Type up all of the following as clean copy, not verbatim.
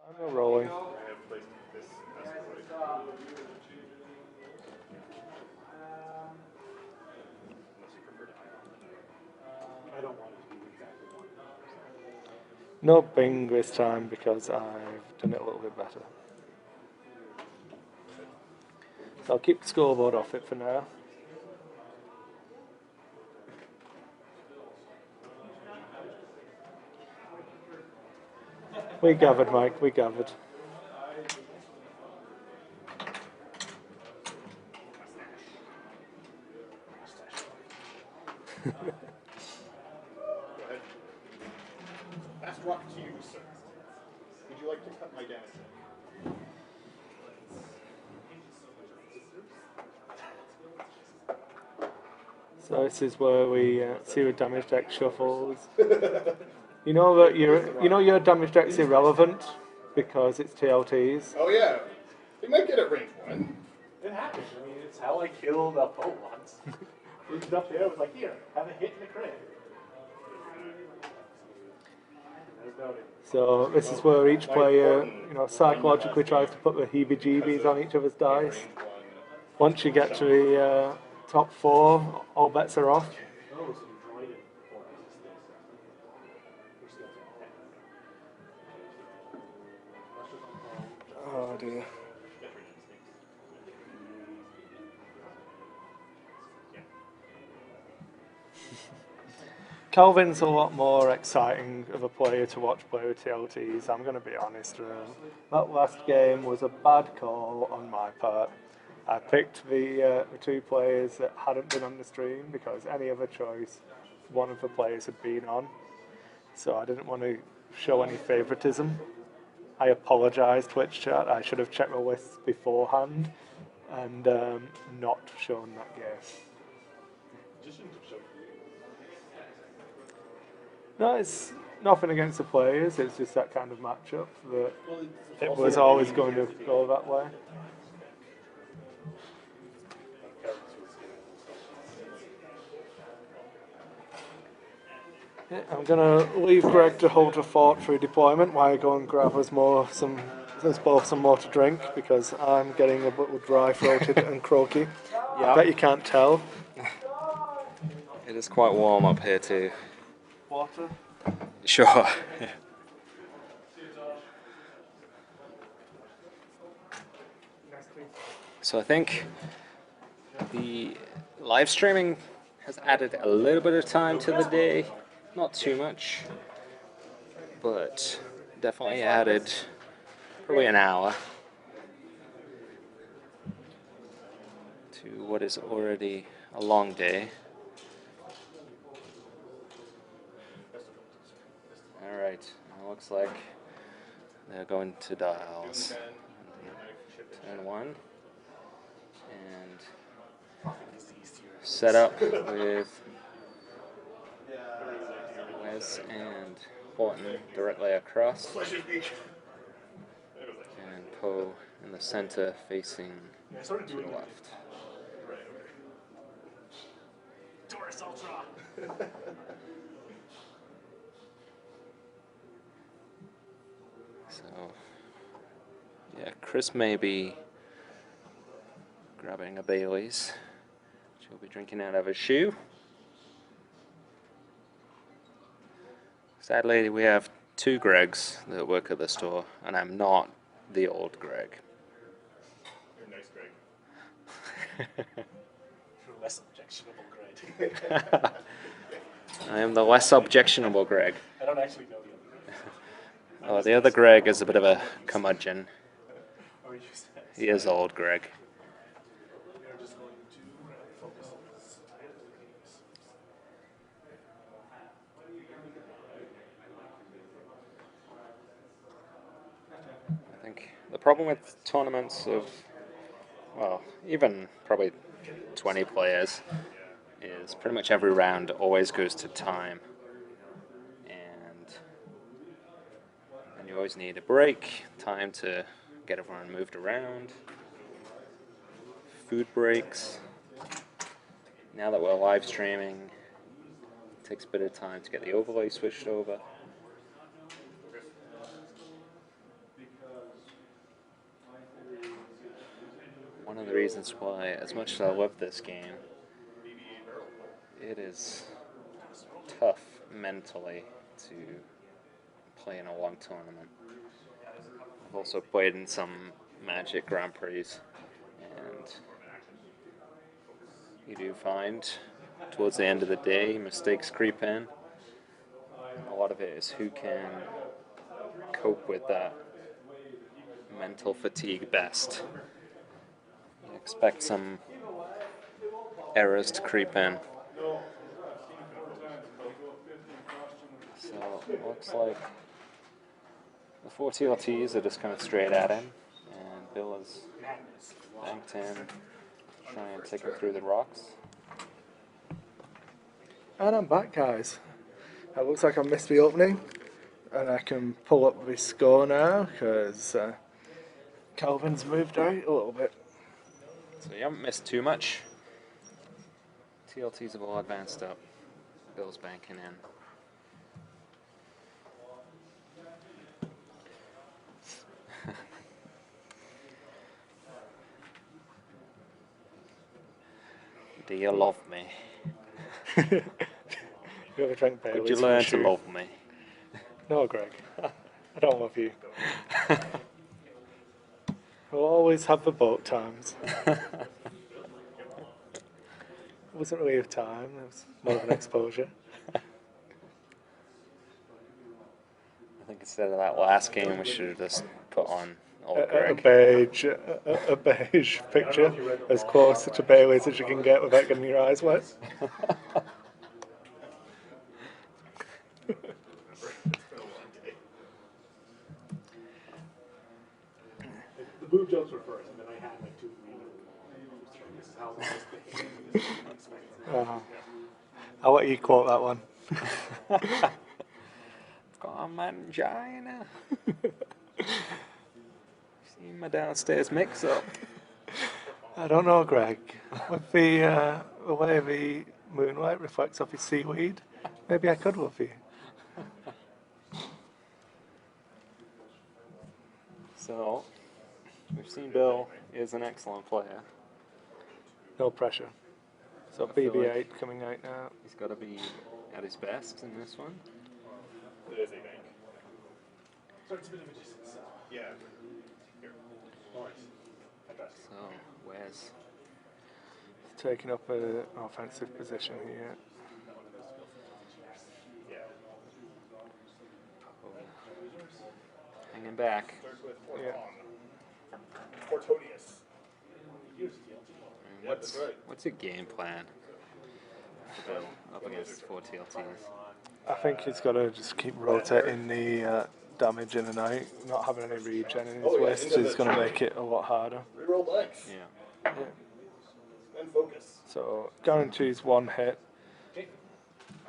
I'm rolling. I have placed this asteroid. Unless you prefer to I don't want it to be exactly one. No Bing this time because I've done it a little bit better. So I'll keep the scoreboard off it for now. We gathered, Mike, we gathered. Go ahead. Fast rock to you, sir. Would you like to cut my damage? So this is where we see the damage deck shuffles. You know that your damage deck's irrelevant because it's TLTs. Oh yeah, you might get it range 1. It happens. I mean, it's how I killed a foe once. Moved up there, was like, here, have a hit and a crit. So this is where each player, psychologically tries to put the heebie-jeebies on each other's dice. Once you get to the top 4, all bets are off. Oh dear. Calvin's a lot more exciting of a player to watch play with TLTs, I'm going to be honest. That last game was a bad call on my part. I picked the 2 players that hadn't been on the stream because any other choice one of the players had been on. So I didn't want to show any favouritism. I apologise, Twitch chat. I should have checked the list beforehand and not shown that game. No, it's nothing against the players. It's just that kind of matchup that it was always going to go that way. Yeah, I'm going to leave Greg to hold the fort through deployment while I go and grab us some more to drink because I'm getting a little dry-throated and croaky. I bet you can't tell. It is quite warm up here too. Water? Sure. So I think the live streaming has added a little bit of time to the day. Not too much, but definitely added probably an hour to what is already a long day. Alright, looks like they're going to dials. Turn 1. And set up with Wes and Horton directly across. And Poe in the center facing to the left. Taurus Ultra! So, yeah, Chris may be grabbing a Bailey's, which he'll be drinking out of his shoe. Sadly, we have 2 Gregs that work at the store, and I'm not the old Greg. You're nice, Greg. You're less objectionable, Greg. I am the less objectionable Greg. I don't actually know the other Greg. Oh, the other Greg is a bit of a curmudgeon. He is old Greg. I think the problem with tournaments of, well, even probably 20 players is pretty much every round always goes to time. And you always need a break, time to get everyone moved around, food breaks. Now that we're live streaming, it takes a bit of time to get the overlay switched over. one of the reasons why, as much as I love this game, it is tough mentally to play in a long tournament. I've also played in some Magic Grand Prix, and you do find towards the end of the day mistakes creep in. A lot of it is who can cope with that mental fatigue best. You expect some errors to creep in. So it looks like the 4 TLTs are just kind of straight at him, and Bill is banked in, trying to take him through the rocks. And I'm back, guys. It looks like I missed the opening, and I can pull up the score now because Calvin's moved out a little bit. So you haven't missed too much. TLTs have all advanced up. Bill's banking in. Do you love me? You ever drink Baileys? Could you from learn a to shoe? love me? No, Greg. I don't love you. We'll always have the boat times. It wasn't really a time, it was more of an exposure. I think instead of that last game, we should have just put on old A Greg. beige picture, as close to Baileys as you can get without getting your eyes wet. The boob jokes were first, and then I had like 2 This is how this thing. I'll let you quote that one. It's got a mangina. Seen my downstairs mix up. I don't know, Greg. With the way the moonlight reflects off his seaweed, maybe I could love you. So, we've seen Bill is an excellent player. No pressure. So I feel BB-8 like- coming out now. He's got to be at his best in this one. It is a bank. So it's a bit of a distance. Yeah. Here. Alright. I trust. So, where's Taking up an offensive position here. hanging back? Starts with Yeah. Fortonius. And that's right. What's your game plan for Bill up against 4 TLTs? I think he's got to just keep rotating the damage in and out. Not having any regen in his list is going to make it a lot harder. Reroll blanks. Yeah. And focus. So guarantees one hit.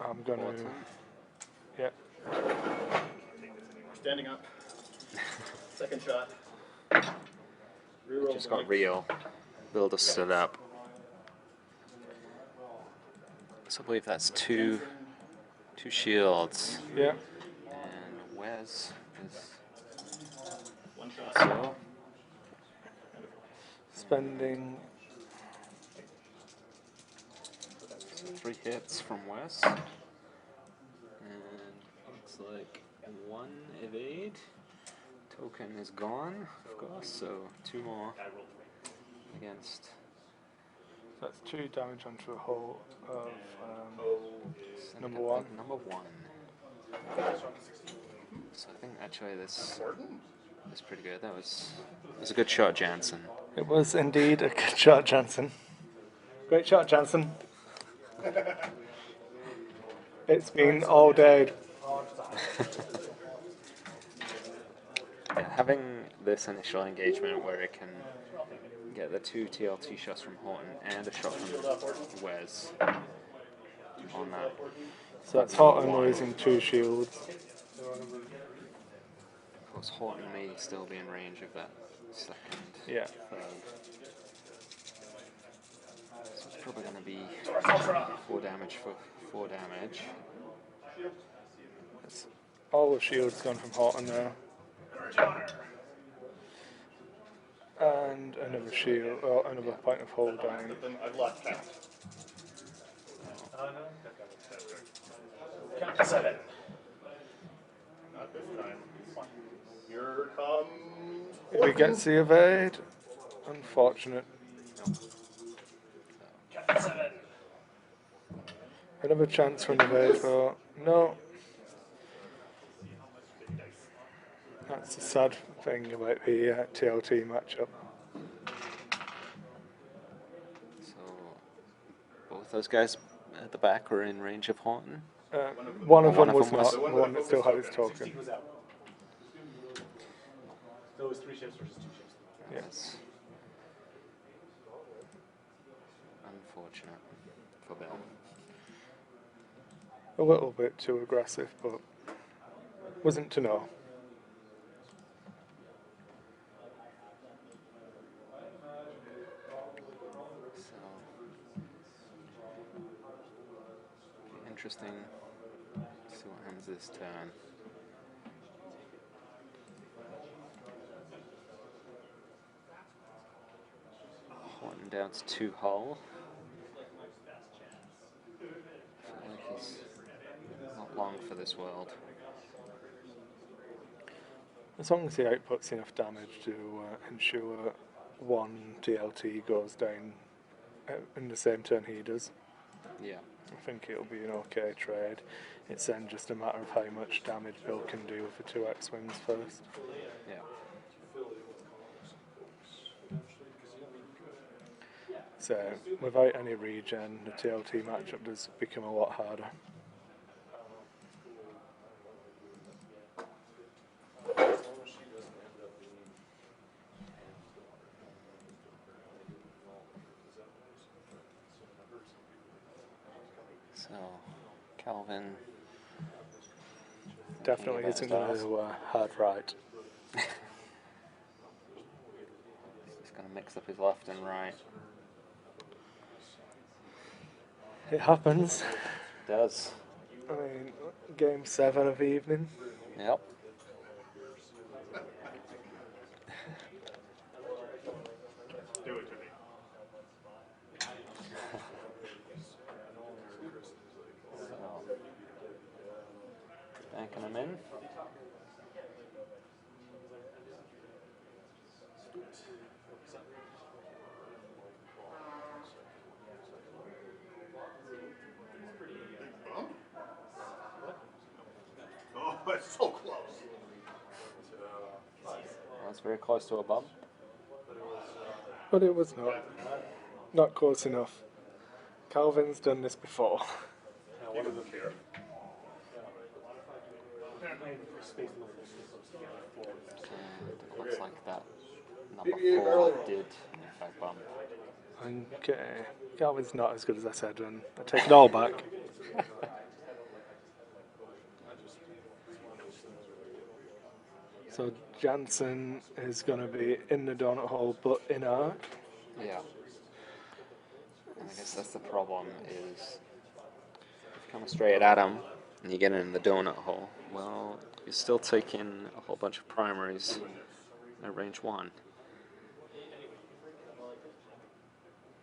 I'm going to... Fortin. Yeah. We're standing up. Second shot. Reroll Just got blanks. real. Bill just stood up. So I believe that's two shields. Yeah. And Wes is One shot. so Spending... 3 hits from Wes. And looks like 1 evade. Token is gone, of course, so 2 more against That's 2 damage onto a hull of Syndicate number 1. Number 1. So I think actually this is pretty good. That was a good shot, Jansen. It was indeed a good shot, Jansen. Great shot, Jansen. It's been all day. Yeah, having this initial engagement where it can get the 2 TLT shots from Horton and a shot from Wes on that. So that's Horton losing 2 shields. Of course, Horton may still be in range of that second. Yeah. Third. So it's probably going to be 4 damage for 4 damage. It's all the shields gone from Horton now. And another shield, or another point of hold down. I've lost count. Count to 7. Not this time. Here comes. He gets the evade. Unfortunate. Count to 7. Another chance for an evade, but no. That's the sad thing about the TLT matchup. So both those guys at the back were in range of Horton. One of One them of was them was- not. The one that still had his 16 token. was out. So it was 3 ships versus 2 ships. Yes. Unfortunate for Bill. A little bit too aggressive, but wasn't to know. So interesting. See what happens this turn. Horton down to 2 hull. I feel like he's not long for this world. As long as he outputs enough damage to ensure one TLT goes down in the same turn he does, Yeah. I think it'll be an okay trade. It's then just a matter of how much damage Bill can do with the 2 X-Wings first. Yeah. So, without any regen, the TLT matchup does become a lot harder. So Calvin Definitely about isn't his going ass. to hard right. he's going to mix up his left and right. It happens. Does. I mean, game 7 of the evening. Yep. Do it to me. So banking him in. Bump? Oh, that's so close. That's very close to a bump. But it was not. Not close enough. Calvin's done this before. He doesn't care. Space a little bit close together forward. And it looks like that number 4 did in fact bump. Okay. Calvin's not as good as I said, and I take it all back. So Jansen is going to be in the donut hole, but in arc. Yeah. And I guess that's the problem is if you come straight at him and you get in the donut hole, well, you're still taking a whole bunch of primaries at range 1.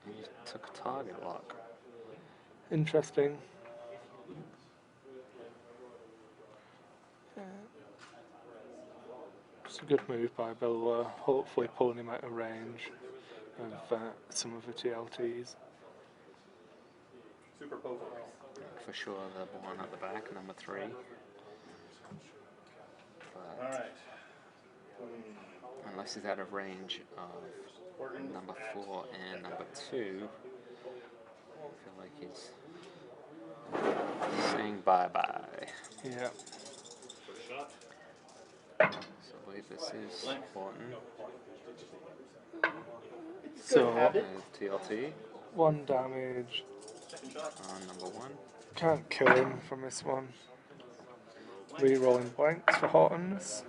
And you took a target lock. Interesting. It's a good move by Bill, hopefully pulling him out of range of some of the TLTs. Super poker. For sure, the one at the back, number 3. But Alright. unless he's out of range of number 4 and number 2, I feel like he's saying bye-bye. Yeah. So I believe this is Horton So with TLT 1 damage. on number 1. Can't kill him from this one. Re-rolling blanks for Hortons.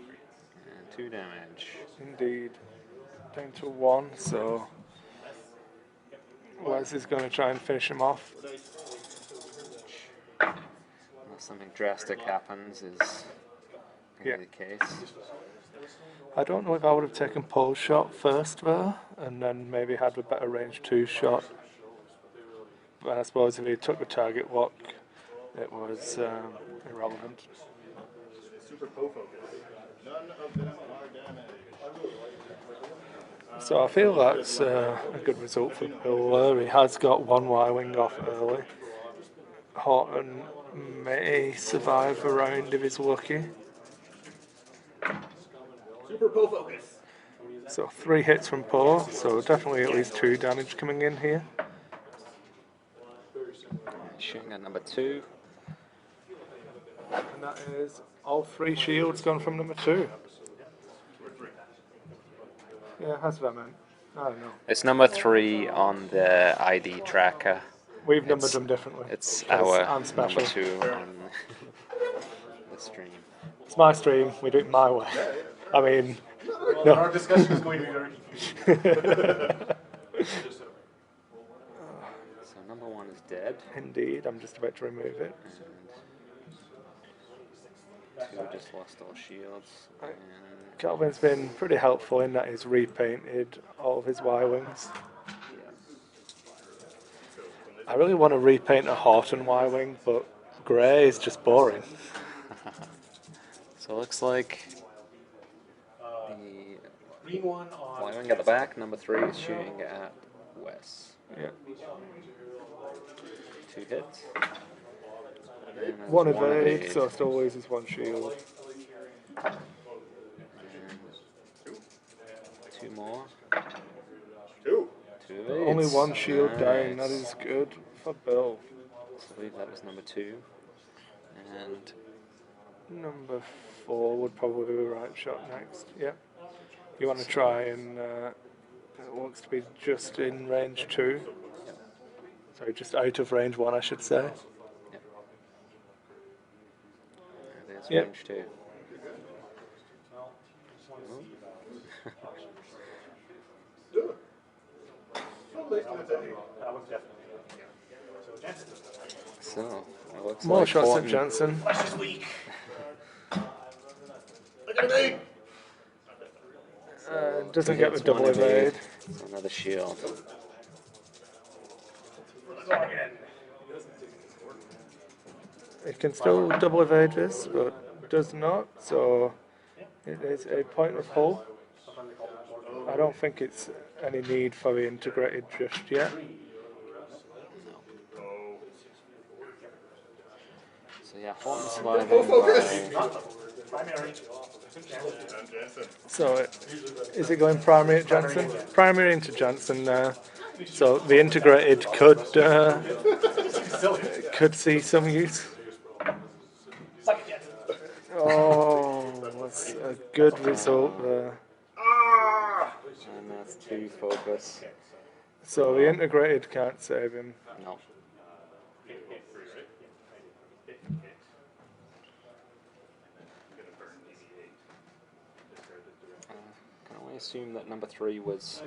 And 2 damage. Indeed. Down to 1, so Wes is going to try and finish him off. Unless something drastic happens is going to be the case. I don't know if I would have taken pole shot first though, and then maybe had a better range 2 shot. But I suppose if he took the target walk, it was irrelevant. Super Poe focus. None of them are damaged. So I feel that's a good result for Bill. He has got one Y-wing off early. Horton may survive a round if he's lucky. Super Poe focus. So 3 hits from Poe, so definitely at least 2 damage coming in here. Shooting at number 2. And that is all 3 shields gone from number 2. Yeah, how's that meant? I don't know. It's number 3 on the ID tracker. We've numbered It's- them differently. It's 'cause our I'm special. number 2 on the stream. It's my stream, we do it my way. I mean, Our discussion is going to be very confusing. So number 1 is dead. indeed, I'm just about to remove it. And 2 just lost all shields. And Calvin's been pretty helpful in that he's repainted all of his Y-wings. I really want to repaint a Horton Y-wing, but grey is just boring. so it looks like the Green one on. Y-wing at the back, number 3 is shooting at Wes. Yeah. 2 hits. And there's One evade, so still loses 1 shield. And 2 more. 2. 2 evades. Only 1 shield Nice. down, that is good for Bill. So I believe that was number 2. And Number 4 would probably be the right shot next. Yeah. You want to try and it looks to be just in range 2. Sorry, just out of range 1, I should say. there's Yep. range 2. That one's definitely. So Jensen. So it looks More like shots at Horton- Jansen. Flash is weak. Look at me! Doesn't Two get the hits, double one evade. evade. So another shield. It can still double evade this, but does not, so it is a point of hull. I don't think it's any need for the integrated just yet. So yeah, Horton surviving by Primary. And Jensen. So is it going primary at Jansen? Primary into Jansen there. So the integrated could see some use. Suck it, Jensen. Oh, that's a good result there. and that's 2 focus. So the integrated can't save him. No. Can only assume that number 3 was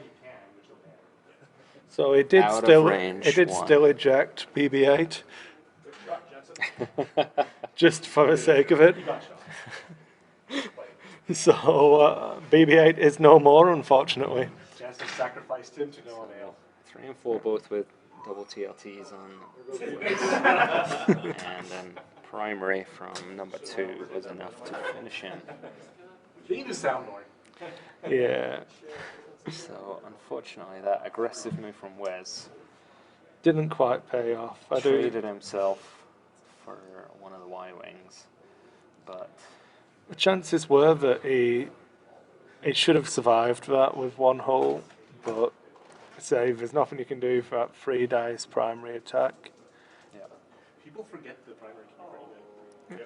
So it did Out of still range it did one. still eject BB-8 just for the sake of it. So BB-8 is no more, unfortunately. Jensen sacrificed him to no avail. 3 and 4 both with double TLTs on. And then primary from number 2 was enough to finish him. They need a soundboard. Yeah, So unfortunately, that aggressive move from Wes didn't quite pay off. I do. traded himself for one of the Y-wings, but The chances were that he should have survived that with 1 hull, but say there's nothing you can do for that 3 dice primary attack. yeah. People forget the primary can be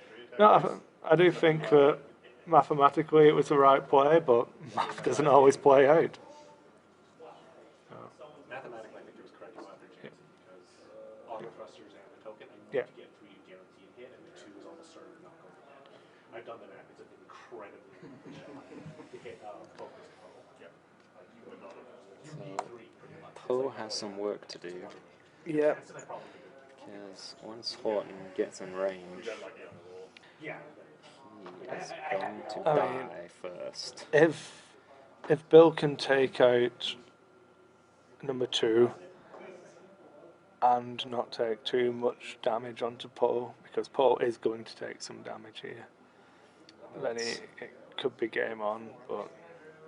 pretty good. No, I do think that mathematically it was the right play, but math doesn't always play out. Mathematically, I think it was correct to after Jensen because auto thrusters and the token, I need Yeah. to get 3 guaranteed hit, and the 2 is almost certain to not go for that. I've done the math, it's an incredibly to hit focus. Yeah. Like you would not you need 3 pretty much. Poe has some work to do Yeah. Jensen, I probably could because once Horton gets in range, yeah. He is going to I die mean- first. If Bill can take out number 2 and not take too much damage onto Poe, because Poe is going to take some damage here, then it could be game on, but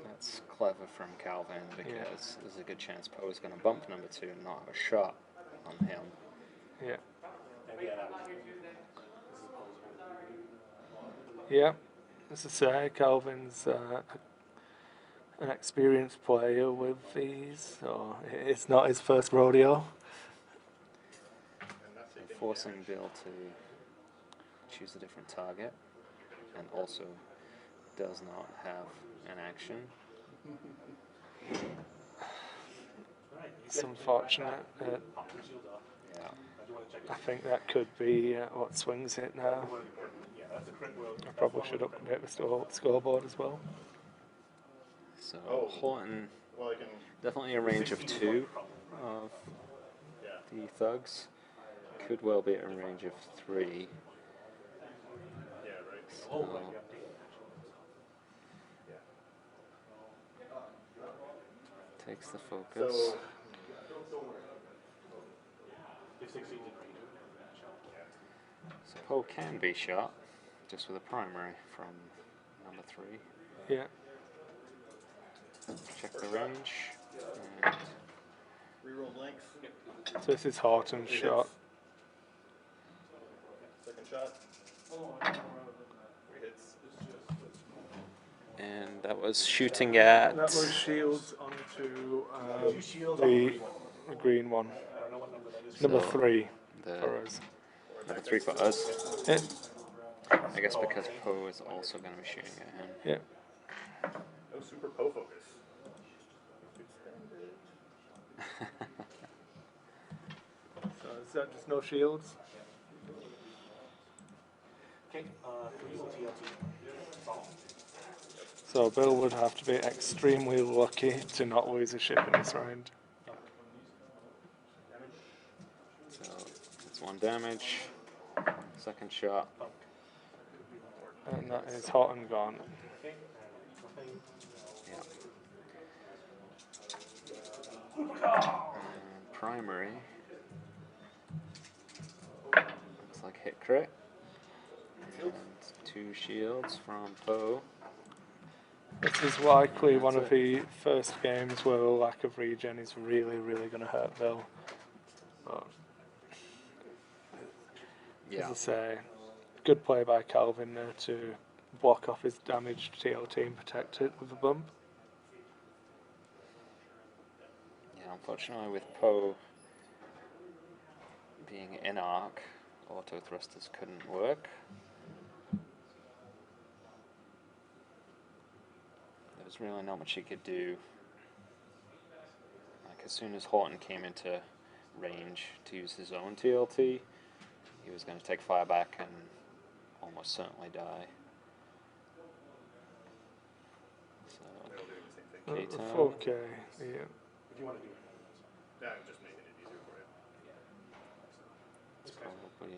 That's clever from Calvin because there's a good chance Poe is going to bump number 2 and not have a shot on him. yeah. And yeah, that was Yeah, as I say, Calvin's an experienced player with these, so it's not his first rodeo. So forcing Bill to choose a different target and also does not have an action. It's unfortunate. Yeah. I think that could be what swings it now. I probably should update the scoreboard as well. So Oh. Horton Well, I can. definitely a range of 2 of Yeah. the thugs. Could well be a range of 3. Yeah. Right. So takes the focus. So. So Poe can be shot just with a primary from number 3. Yeah, Check the range. And Reroll blanks. so this is Horton's shot. Second shot. 3 hits. and that was shooting at. That was shields onto the green one. Number So 3 the for us. number 3 for us. Yeah, I guess because Poe is also going to be shooting at him. yeah. No super Poe focus. So is that just no shields? Okay, Weasel TLT. That's all. So Bill would have to be extremely lucky to not lose a ship in this round. So it's 1 damage. Second shot. And that is hot and gone. Okay, nothing. Yeah. And primary. Looks like hit crit. And 2 shields from Poe. This is likely one of the first games where the lack of regen is really, really going to hurt Bill. But Yeah. as I say, good play by Calvin there to block off his damaged TLT and protect it with a bump. Yeah, unfortunately with Poe being in arc, auto thrusters couldn't work. There was really not much he could do. Like as soon as Horton came into range to use his own TLT, he was going to take fire back and almost certainly die. So, K-turn. Okay, yeah. If you want to do it. Yeah, I'm just making it easier for you. It's probably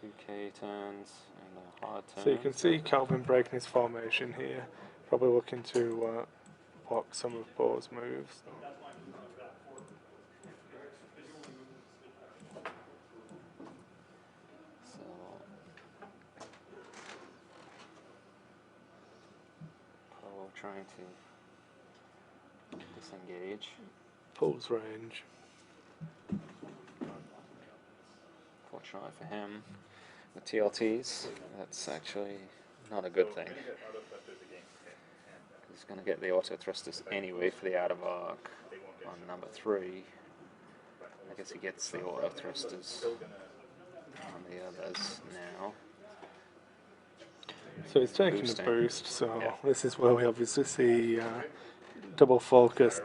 2 K-turns and a hard turn. So you can see Calvin breaking his formation here, probably looking to block some of Poe's moves. So Poe trying to disengage. Poe's range. Fortunately for him, with TLTs, that's actually not a good thing. He's going to get the auto thrusters anyway for the out of arc on number 3. I guess he gets the auto thrusters on the others now. So he's taking Boosting. a boost, so Yeah. this is where we obviously see double focus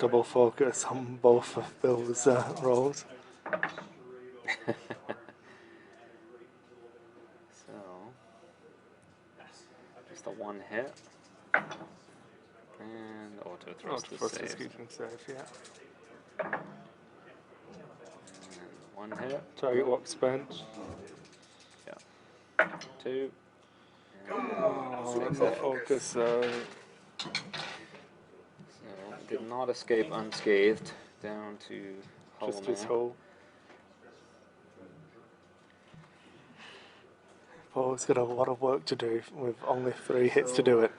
on both of Bill's rolls. So, just the 1 hit. And auto Oh, thrusters first saved. keeping safe, yeah. And 1 hit. Target lock spent. Yeah. 2. Oh, the focus. So did not escape unscathed. Down to Hull Just his now. hull. Paul's got a lot of work to do with only 3 hits to do it.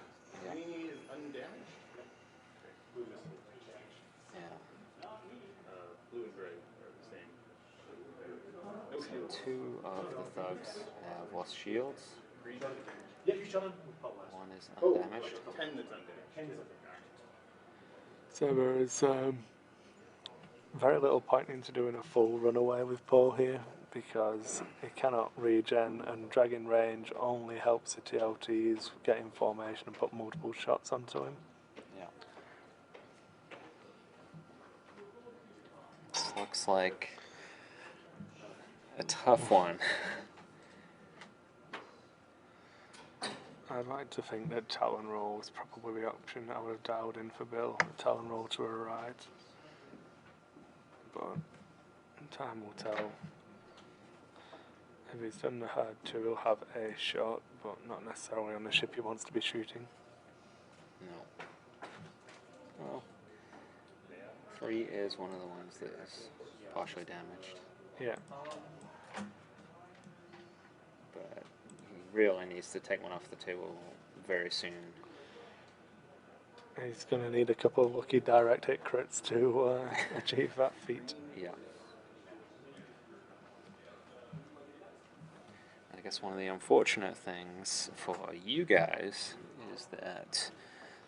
Any is undamaged? Yeah. Blue and gray are the same. No So shield. 2 of the thugs have lost shields. Green. Yeah, you shot him with Paul last. 1 is Oh, undamaged. 10 that's undamaged. 10 is So there is very little point into doing a full runaway with Paul here because he cannot regen, and dragging range only helps the TLTs get in formation and put multiple shots onto him. Yeah. This looks like a tough one. I'd like to think that Talon Roll was probably the option I would have dialed in for Bill, the Talon Roll to her right. But time will tell. If he's done the hard 2, he'll have a shot, but not necessarily on the ship he wants to be shooting. No. Well, 3 is one of the ones that is partially damaged, Yeah. but he really needs to take one off the table very soon. He's going to need a couple of lucky direct hit crits to achieve that feat. Yeah. I guess one of the unfortunate things for you guys is that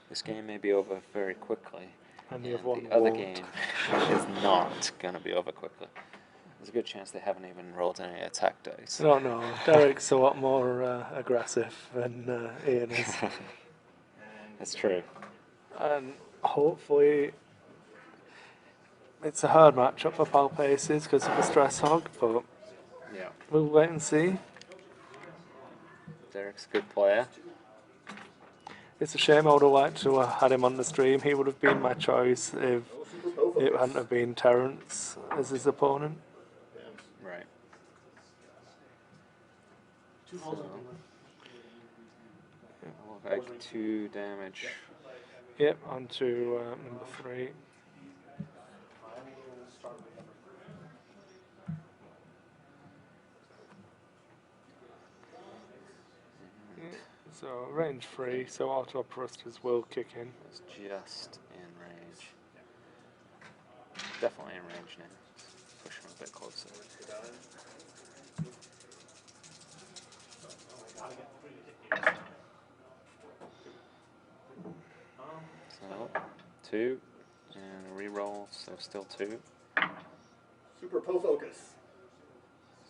this game may be over very quickly, And and the other one the other won't. game is not going to be over quickly. There's a good chance they haven't even rolled any attack dice. I don't know. Derek's a lot more aggressive than Ian is. That's true. And hopefully it's a hard matchup for Palpaces because of the stress hog, but Yeah. we'll wait and see. Derek's a good player. It's a shame I would have liked to have had him on the stream. He would have been my choice if Super Poe it focus. hadn't have been Terrence as his opponent. Right. 2 holes So- on Like 2 damage. Yep, on to number 3. I will start with number 3. So range 3, so auto thrusters will kick in. It's just in range. Definitely in range now. Push him a bit closer. So 2 and reroll, so still 2. Super Poe focus.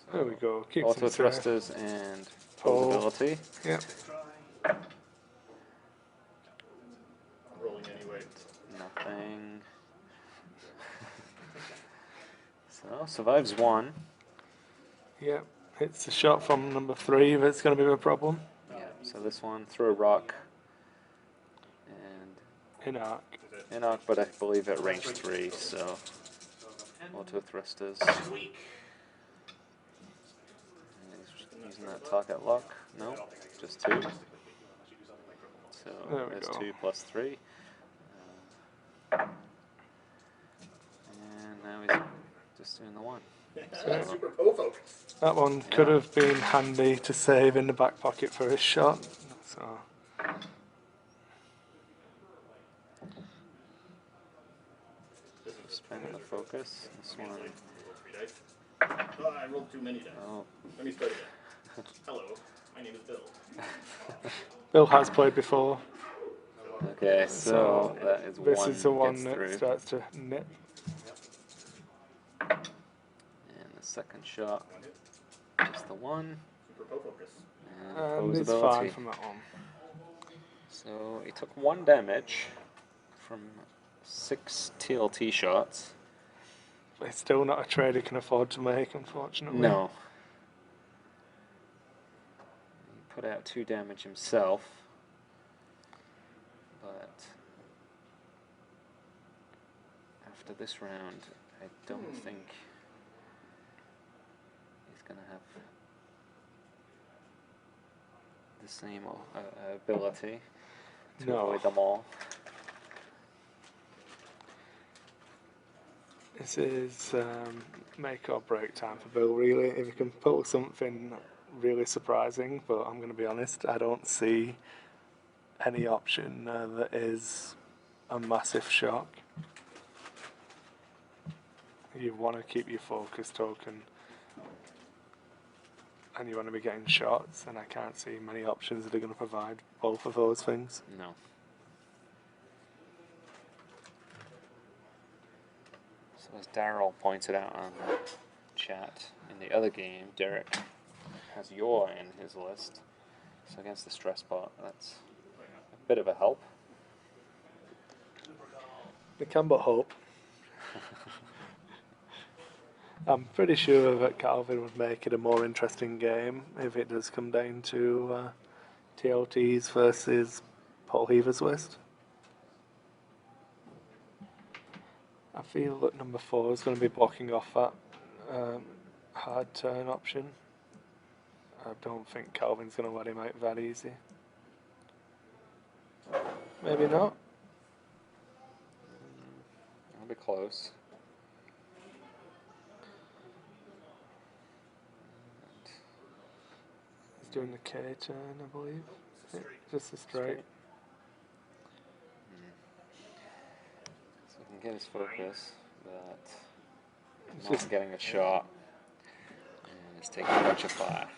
So There we go. Keeps auto him safe. thrusters and Oh. posability. Yep. Rolling anyway. Nothing. So survives 1. Yep. It's a shot from number 3 that's going to be the problem. Yeah. So this one, throw a rock. And In arc. in arc, but I believe at range 3, so auto thrusters. Weak. He's using that target lock. No, just 2. So There we there's go. 2 plus 3. And now he's just doing the 1. Super Poe focus. That one could have been handy to save in the back pocket for his shot. So Spend the focus. This one. Roll 3 dice. Oh, I rolled too many dice. Oh, Let me start again. Hello, my name is Bill. Bill has played before. okay. So that is This 1 is the one gets that through. starts to nip. And the second shot, just the 1. Super Poe focus. And It's posability. fine from that one. So he took 1 damage from 6 TLT shots. It's still not a trade he can afford to make, unfortunately. No. He put out 2 damage himself. But after this round, I don't think he's going to have the same ability to No. avoid them all. This is make or break time for Bill, really. If you can pull something really surprising, but I'm going to be honest, I don't see any option that is a massive shock. You want to keep your focus token, and you want to be getting shots, and I can't see many options that are going to provide both of those things. No. So as Daryl pointed out on the chat, in the other game, Derek has Yor in his list. So against the stress bot, that's a bit of a help. We can but hope. I'm pretty sure that Calvin would make it a more interesting game if it does come down to TLTs versus Paul Heaver's list. I feel that number 4 is going to be blocking off that hard turn option. I don't think Calvin's going to let him out that easy. Maybe not. I'll be close. He's doing the K turn, I believe. Yeah, just a straight. So he can get his focus, but It's not just- getting a shot. And it's taking a bunch of fire.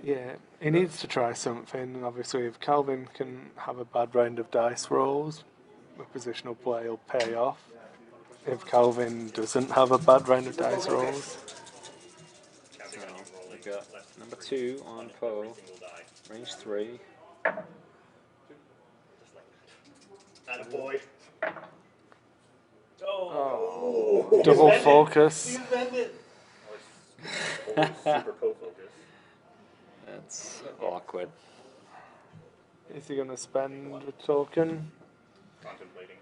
Yeah, he needs to try something, and obviously if Calvin can have a bad round of dice rolls, the positional play will pay off. If Calvin doesn't have a bad round of dice rolls, So we've got number 2 on Poe, range 3. Attaboy. double focus. Super co-focus. That's awkward. Is he going to spend the token? Contemplating.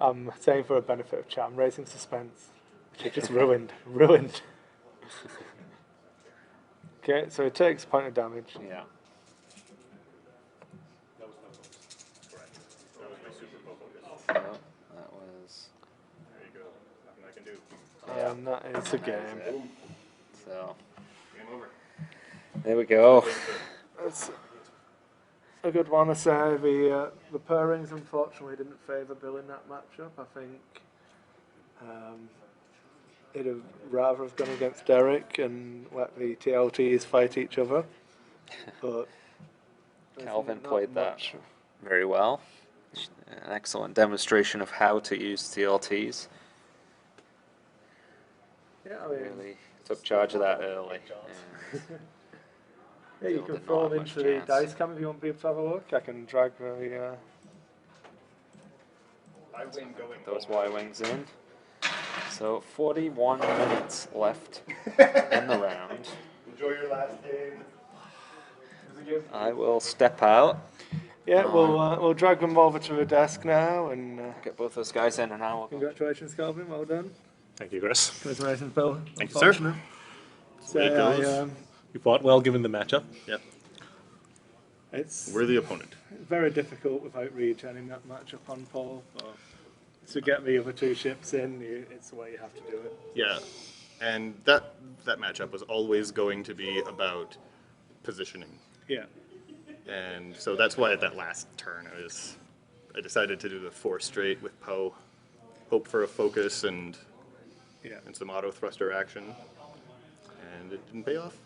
I'm saying for a benefit of chat, I'm raising suspense. Which he just ruined. Ruined. Okay, so he takes a point of damage. Yeah. That was my focus. Correct. That was my super co-focus. So that was. There you go. Nothing I can do. And that is a game. So Game over. there we go. That's a good one to say. The pairings unfortunately didn't favour Bill in that matchup. I think he'd have rather have gone against Derek and let the TLTs fight each other. But there's Calvin not played that much. very well. An excellent demonstration of how to use TLTs. Yeah, I mean, Really took charge of that early. And yeah, you Bill can did not throw have them much into the chance. dice cam if you want people to have a look. I can drag the. I win going those home. Y-wings in. So 41 minutes left in the round. Enjoy your last game. I will step out, Yeah, we'll drag them over to the desk now, and get both those guys in, and I will go. congratulations, Calvin. Well done. Thank you, Chris. Congratulations, Bill. Thank you, sir. Unfortunate. So, Way it goes. You fought well given the matchup. Yep. it's Worthy opponent. very difficult without regenning that matchup on Paul, but to get the other 2 ships in, it's the way you have to do it. Yeah, and that matchup was always going to be about positioning, Yeah. and so that's why at that last turn I decided to do the 4 straight with Poe, hope for a focus and Yeah. some auto thruster action, and it didn't pay off.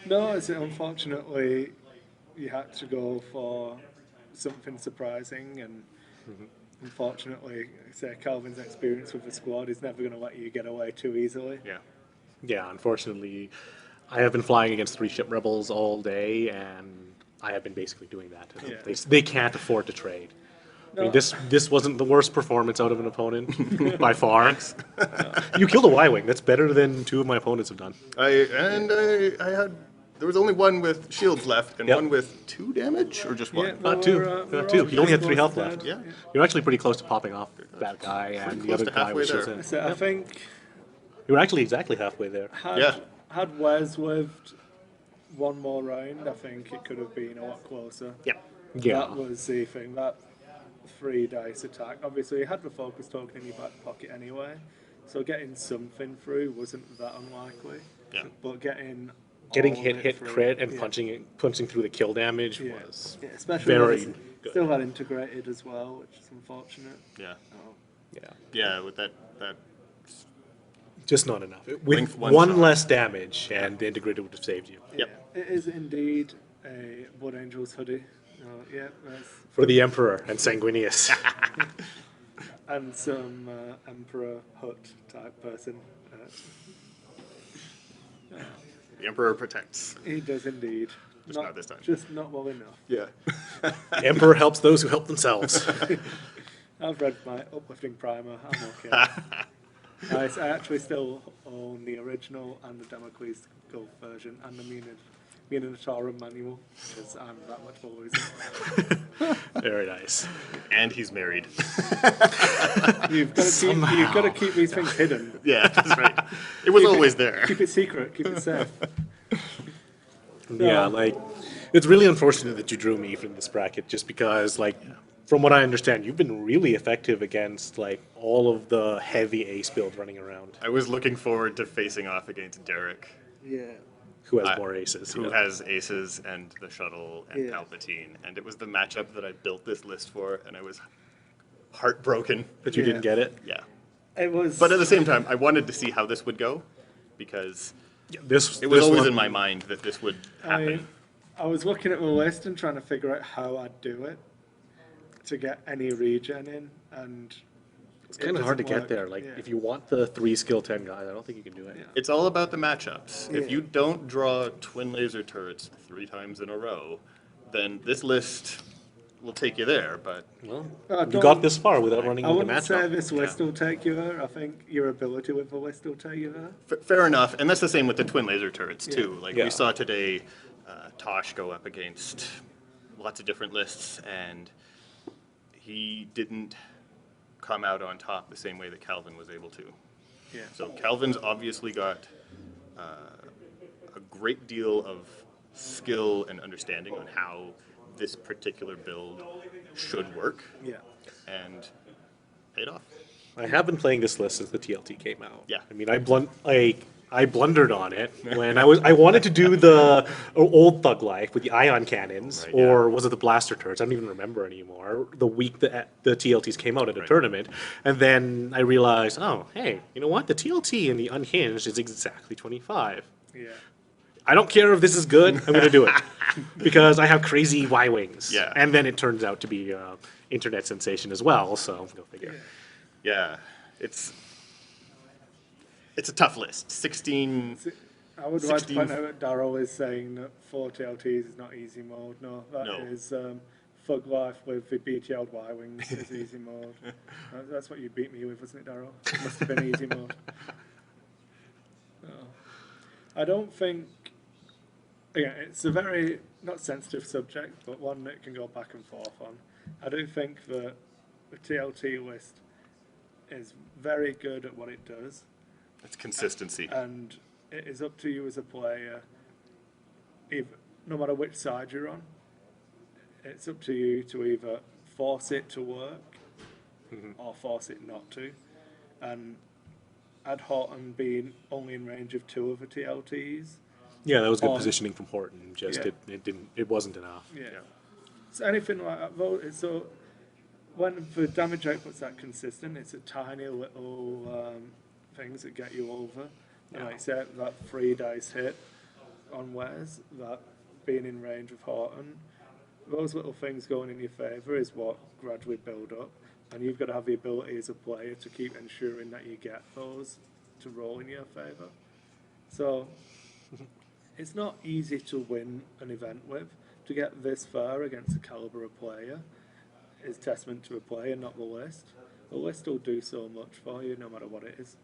No, it's unfortunately you had to go for something surprising, and unfortunately, say Calvin's experience with the squad is never going to let you get away too easily. Yeah, Yeah, unfortunately, I have been flying against 3 ship rebels all day, and I have been basically doing that. Yeah. They can't afford to trade. I mean, No. this wasn't the worst performance out of an opponent by far. You killed a Y-wing. That's better than 2 of my opponents have done. I had there was only one with shields left and Yep. one with 2 damage or just 1. Yeah, Not well, 2. we're Not 2. all He only had 3 pretty health close to left. that. Yeah. You were actually pretty close to popping off that guy and the close other to guy halfway was just there. in. So I think You were actually exactly halfway there. had Yeah. had Wes lived one more round, I think it could have been a lot closer. Yep. Yeah. That was the thing. That 3 dice attack. Obviously, you had the focus token in your back pocket anyway, so getting something through wasn't that unlikely. Yeah. But getting all Hit of it hit through, crit and yeah. punching through the kill damage Yeah. was Yeah, especially when very it's good. still had integrated as well, which is unfortunate. Yeah. Oh. Yeah. Yeah, with that Just not enough. With Length one one shot. less damage, and the integrator would have saved you. Yeah, Yep. it is indeed a Blood Angels hoodie. Yeah, that's For the Emperor and Sanguinius. and some Emperor Hut type person. the Emperor protects. He does indeed. Just not this time. Just not well enough. Yeah. Emperor helps those who help themselves. I've read my uplifting primer. I'm okay. I actually still own the original and the Damocles Gulf version and the Minotaur manual because I'm that much of a loser. Very nice. And he's married. You've got to keep these things hidden. Yeah, that's right. It was always there. Keep it secret. Keep it safe. Yeah, like, it's really unfortunate that you drew me from this bracket just because, like, from what I understand, you've been really effective against, like, all of the heavy ace build running around. I was looking forward to facing off against Derek, Yeah. Who has I- more aces? who you know? has aces and the shuttle and Yeah. Palpatine, and it was the matchup that I built this list for, and I was heartbroken. But you didn't Yeah. get it? Yeah. It was. But at the same time, I wanted to see how this would go, because Yeah, this it was always one- in my mind that this would happen. I was looking at the list and trying to figure out how I'd do it to get any regen in, and It's kind of hard to get there. Like, if you want the 3 skill 10 guys, I don't think you can do it. Yeah. It's all about the matchups. If Yeah. you don't draw twin laser turrets 3 times in a row, then this list will take you there, but Well, I you don't- got this far without running I into wouldn't say matchup. this list will take you there. I think your ability with the list will take you there. fair enough. And that's the same with the twin laser turrets, too. Yeah. Like, Yeah. we saw today Tosh go up against lots of different lists, and he didn't come out on top the same way that Calvin was able to. Yeah. So Calvin's obviously got a great deal of skill and understanding on how this particular build should work, Yeah. and paid off. I have been playing this list since the TLT came out. Yeah. I mean, I blundered on it when I wanted to do the old Thug Life with the ion cannons, Right, yeah. or was it the blaster turrets? I don't even remember anymore. The week that the TLTs came out at a Right. tournament, and then I realized, oh, hey, you know what? The TLT and the unhinged is exactly 25. Yeah. I don't care if this is good. I'm going to do it because I have crazy Y wings. Yeah. And then it turns out to be internet sensation as well. So go figure. Yeah, it's a tough list. 16. I would like to 16 point out that Daryl is saying that 4 TLTs is not easy mode. No, that No. is Thug Life with the BTL Y Wings is easy mode. That's what you beat me with, wasn't it, Daryl? Must have been easy mode. No. I don't think. Again, it's a very not sensitive subject, but one that can go back and forth on. I do think that the TLT list is very good at what it does, It's consistency. and it is up to you as a player, no matter which side you're on, it's up to you to either force it to work or force it not to. And Ad Horton being only in range of 2 of the TLTs, Yeah, that was good On- positioning from Horton. Just Yeah. it wasn't enough. yeah. So anything like that, though, so when the damage output's that consistent, it's a tiny little things that get you over. And like I said, that 3 dice hit on Wes, that being in range of Horton, those little things going in your favour is what gradually build up. And you've got to have the ability as a player to keep ensuring that you get those to roll in your favour. So it's not easy to win an event with. To get this far against the calibre of player is testament to a player, not the list. The list will do so much for you, no matter what it is.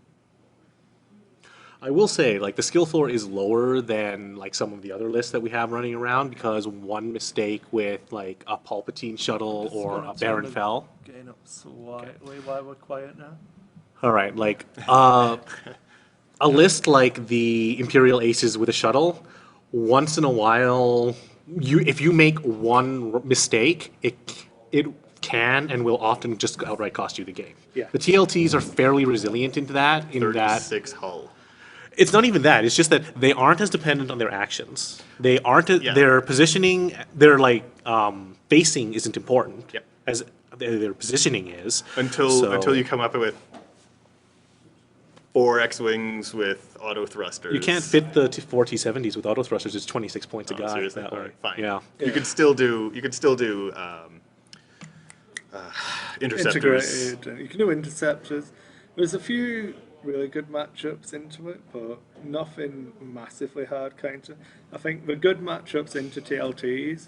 I will say, like, the skill floor is lower than like some of the other lists that we have running around because one mistake with like a Palpatine shuttle or a Baron Fell. Gain up slightly while we're quiet now. All right, like a list like the Imperial Aces with a shuttle once in a while, if you make one mistake, it can and will often just outright cost you the game. Yeah. The TLTs are fairly resilient into that. In that 36 hull. it's not even that. It's just that they aren't as dependent on their actions. They aren't. Their positioning. Their facing isn't important. Yep. As their positioning is. Until you come up with 4 X-wings with auto thrusters. You can't fit the 4 T-70s with auto thrusters. It's 26 points a guy. Seriously? That All way. right, fine. Yeah. You could still do. Interceptors. Integrated. You can do interceptors. There's a few really good matchups into it, but nothing massively hard counter. I think the good matchups into TLTs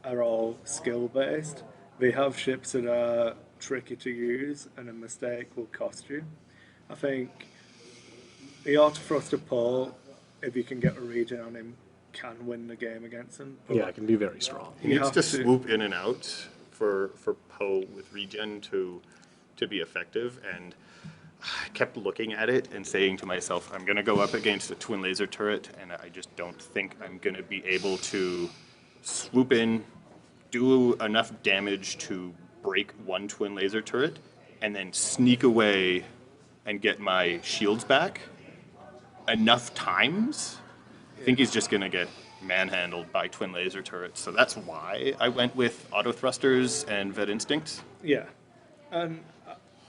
are all skill based. They have ships that are tricky to use, and a mistake will cost you. I think the Autothruster Paul, if you can get a regen on him, can win the game against him. But Yeah, it can be very strong. He you needs have to swoop in and out for Poe with regen to be effective, and I kept looking at it and saying to myself, I'm going to go up against a twin laser turret, and I just don't think I'm going to be able to swoop in, do enough damage to break one twin laser turret, and then sneak away and get my shields back enough times. I think he's just going to get manhandled by twin laser turrets. So that's why I went with auto thrusters and Vet Instinct. Yeah, and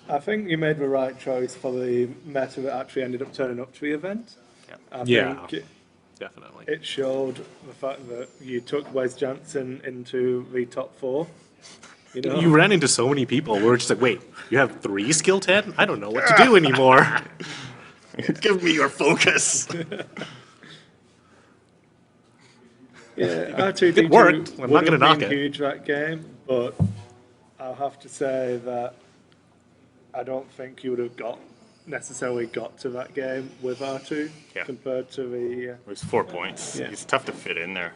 I think you made the right choice for the meta that actually ended up turning up to the event. Yeah. I Yeah. think Definitely. it showed the fact that you took Wes Jansen into the top 4. You know, You ran into so many people. We were just like, wait, you have 3 skill 10? I don't know what to do anymore. Give me your focus. yeah, R2D2 It worked. I'm not would gonna have knock been it. huge that game, but I'll have to say that I don't think you would have necessarily got to that game with R2 Yeah. compared to the. It was 4 points. Yeah. It's tough to fit in there.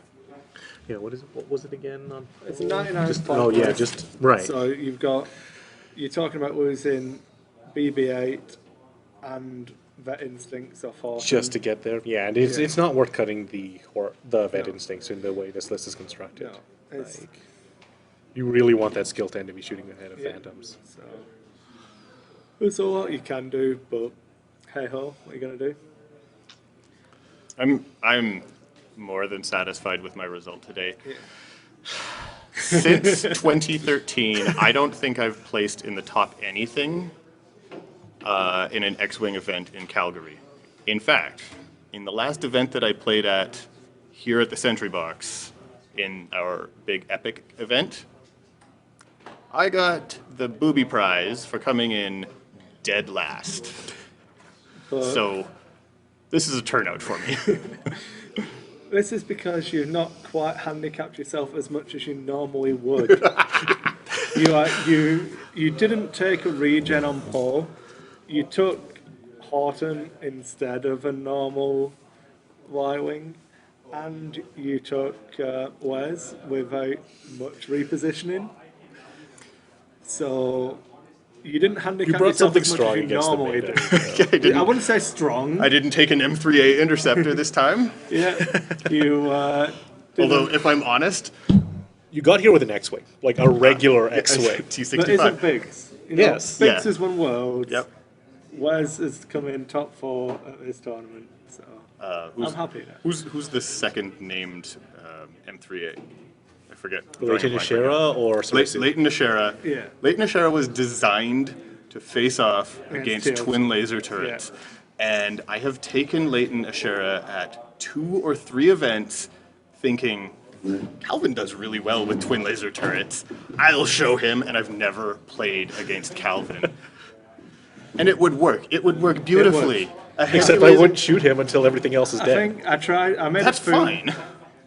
Yeah, what is it? What was it again? It's a 99 Just, point oh, yeah, list. just, right. So you're talking about losing BB-8 and Vet Instincts off Horton. Just to get there. Yeah, and it's not worth cutting the Vet Instincts in the way this list is constructed. No, it's, Like, you really want that skill 10 to be shooting ahead of Phantoms. so there's a lot you can do, but hey ho, what are you gonna do? I'm more than satisfied with my result today. Since 2013, I don't think I've placed in the top anything in an X-Wing event in Calgary. In fact, in the last event that I played at here at the Sentry Box, in our big epic event, I got the booby prize for coming in dead last. But So this is a turnout for me. this is because you've not quite handicapped yourself as much as you normally would. You didn't take a regen on Paul. You took Horton instead of a normal Y-wing, and you took Wes without much repositioning. So you didn't handicap brought yourself something as much strong as you against the normally meta. do. I wouldn't say strong. I didn't take an M3A interceptor this time. Yeah, you. Although, if I'm honest, You got here with an X-Wing, like a regular X-Wing. But isn't T65. Biggs? You know, Yes. Biggs Yeah. has won Worlds. Yep. Wes has come in top 4 at this tournament, so Who's, I'm happy now. who's the second named M3A? I forget. Leighton Ashera or Cersei? Leighton Ashera. Yeah. Leighton Ashera was designed to face off Against against TLT. twin laser turrets. And I have taken Leighton Ashera at 2 or 3 events thinking, Calvin does really well with twin laser turrets. I'll show him, and I've never played against Calvin. And it would work. It would work beautifully. A Except I Hercules- wouldn't shoot him until everything else is I dead. think I tried. I made That's a fool. fine.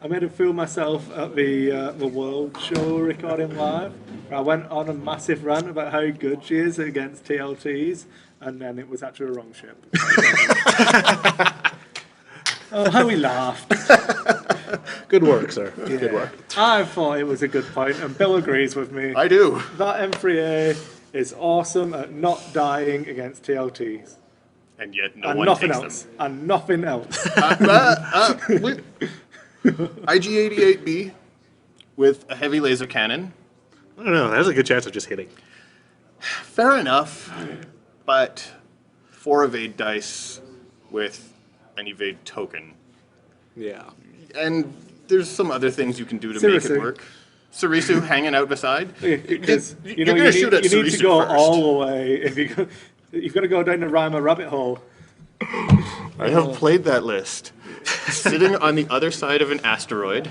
I made a fool myself at the World Show recording live. I went on a massive rant about how good she is against TLTs, and then it was actually a wrong ship. Oh, how we laughed. Good work, sir. Good work. I thought it was a good point, and Bill agrees with me. I do. That M3A is awesome at not dying against TLTs. And yet no And one nothing takes else. them. And nothing else. IG-88B with a heavy laser cannon. I don't know. There's a good chance of just hitting. Fair enough, but 4 evade dice with an evade token. Yeah. And there's some other things you can do to make it Sirisu. work. Sarisu hanging out beside. Because You're you know gonna shoot at you need to Sarisu go first. all the way. If you've got to go down the Rhymer rabbit hole. I have played that list. Sitting on the other side of an asteroid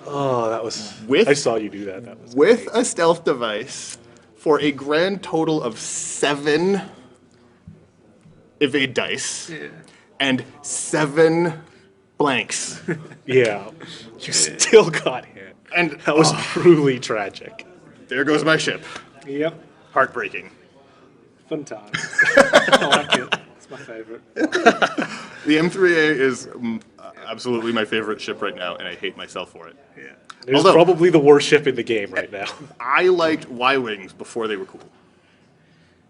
Oh, that was. With- I saw you do that. That was. with a stealth device for a grand total of 7 evade dice and 7 blanks. Yeah. You still got hit. And That was truly tragic. there goes my ship. Yep, Heartbreaking. fun time. I like it. It's my favourite. The M3A is absolutely my favorite ship right now, and I hate myself for it. Yeah. It was Although- probably the worst ship in the game right now. I liked Y-Wings before they were cool.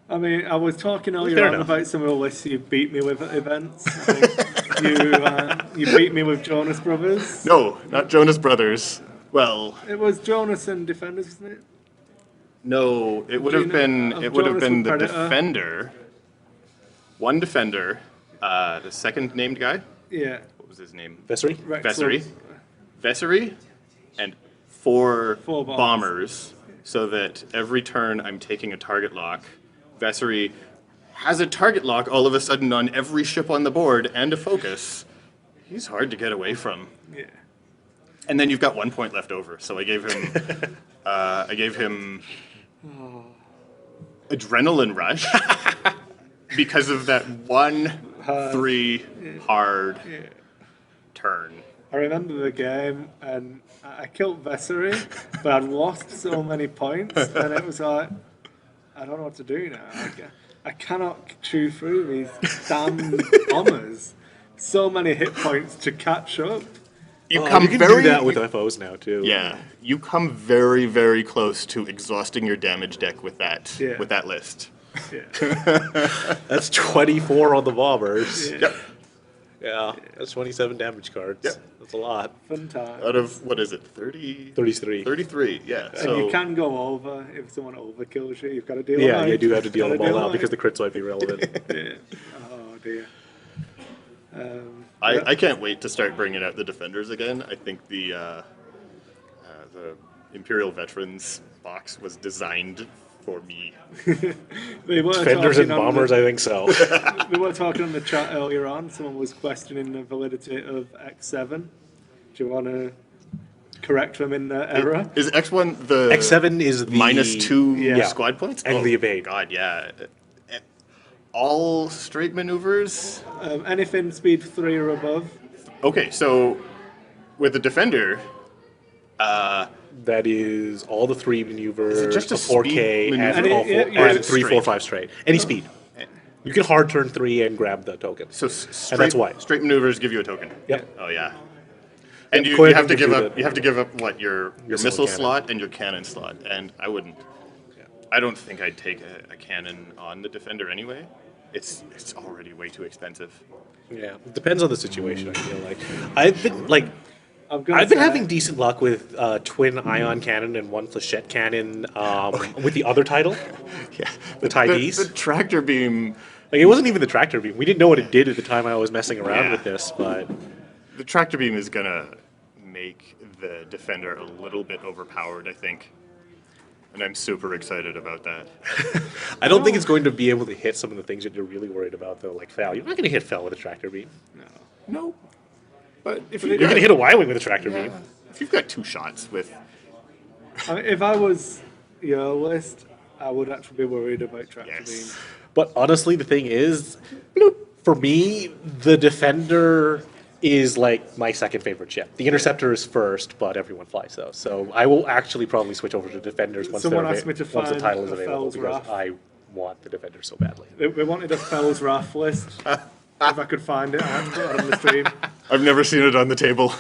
I mean, I was talking earlier Fair on enough. about some of the lists you beat me with at events. I think you beat me with Jonas Brothers. No, not Jonas Brothers. Well, It was Jonas and Defenders, wasn't it? no, it would have been Of it would have Jonas been with the Predator. Defender. One Defender, the second named guy. Yeah. What was his name? Vessery? Rex Vessery. Love. Vessery, and 4 4 bombers. bombers, so that every turn I'm taking a target lock. Vessery has a target lock all of a sudden on every ship on the board and a focus. He's hard to get away from. Yeah. And then you've got 1 point left over, so I gave him Adrenaline Rush because of that 1-3 hard turn. I remember the game, and I killed Vessery, but I'd lost so many points, and it was like, I don't know what to do now. I cannot chew through these damn bombers. So many hit points to catch up. You Oh, come you can very do that with FOs now, too. Yeah, you come very, very close to exhausting your damage deck with that Yeah. list. Yeah. That's 24 on the bombers. Yep. Yeah, that's 27 damage cards. Yep. That's a lot. Fun time. Out of what is it? 30? 33. 33. Yeah. And So you can go over if someone overkills you. You've got to deal. Yeah, them you out. do have to deal Gotta them all deal out because the crits might be relevant. Yeah. Oh dear. I can't wait to start bringing out the defenders again. I think the Imperial Veterans box was designed for me. They were Defenders talking and on bombers, I think so. We were talking on the chat earlier on. Someone was questioning the validity of X7. Do you want to correct them in their error? Is X1 the X7 is the -2 Yeah. squad points? And the evade. God, yeah. All straight maneuvers. Anything speed 3 or above. Okay, so with the defender, That is all the 3 maneuvers, Is it just a 4K, speed and, maneuver? all Yeah, four, yeah, and it's 3, 4, straight. 5 straight. Any speed. You can hard turn 3 and grab the token. so straight, that's why. straight maneuvers give you a token. Yep. Oh yeah. And you, Quite you have to gives give you up. the- You have to give up what your Missile missile cannon. slot and your cannon slot. And I wouldn't. I don't think I'd take a cannon on the defender anyway. It's already way too expensive. Yeah, it depends on the situation. I feel like I've been I'm gonna I've been say- having decent luck with twin ion cannon and 1 flechette cannon with the other title. Yeah. The Tydees? The tractor beam. Like it wasn't even the tractor beam. We didn't know what it did at the time I was messing around Yeah. with this, but The tractor beam is gonna make the defender a little bit overpowered, I think. And I'm super excited about that. I don't think it's going to be able to hit some of the things that you're really worried about, though, like Fel. You're not going to hit Fel with a tractor beam. No. But if You're going to hit a Y-Wing with a tractor beam. if you've got 2 shots with I mean, if I was your list, I would actually be worried about tractor Yes. beam. But honestly, the thing is, for me, the Defender is like my second favorite ship. The Interceptor is first, but everyone flies those. So I will actually probably switch over to Defenders once, Someone they're asked me to once the find title is a available Fel's because Wrath. I want the Defender so badly. We wanted a Fell's Wrath list. If I could find it, I'd put it on the stream. I've never seen it on the table.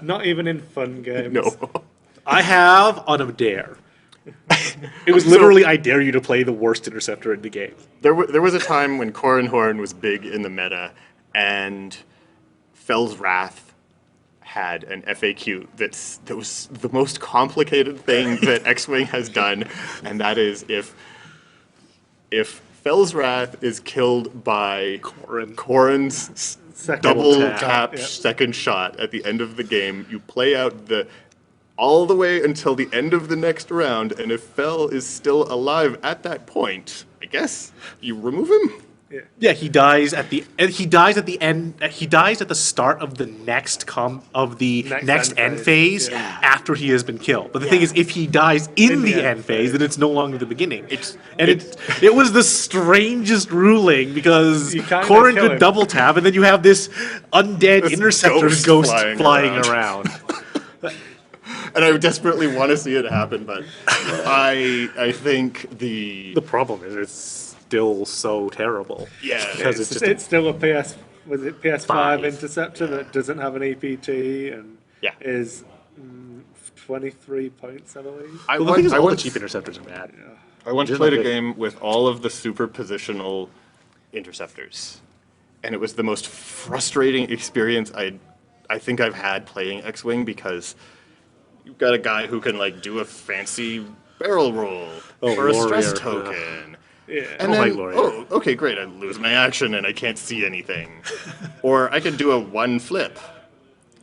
Not even in fun games. No. I have on a dare. It was literally, I dare you to play the worst Interceptor in the game. There was a time when Corran Horn was big in the meta, and Fel's Wrath had an FAQ that was the most complicated thing that X-Wing has done, and that is if Fel's Wrath is killed by Corrin's double tap second shot at the end of the game, you play out all the way until the end of the next round, and if Fel is still alive at that point, I guess you remove him. Yeah, he dies at the end. He dies at the start of the next end phase after he has been killed. But the thing is, if he dies in the end phase, then it's no longer the beginning. It was the strangest ruling because Corrin could double tap, and then you have this undead interceptor ghost flying around. And I desperately want to see it happen, but I think the problem is it's still so terrible. Yeah, because it's still a PS5 interceptor that doesn't have an EPT and is 23 points, I believe. The thing is, all the cheap interceptors are bad. I once played a game with all of the super positional interceptors, and it was the most frustrating experience I think I've had playing X-Wing, because you've got a guy who can like do a fancy barrel roll or a stress token. Yeah. And then, okay, great, I lose my action and I can't see anything. Or I could do a one flip.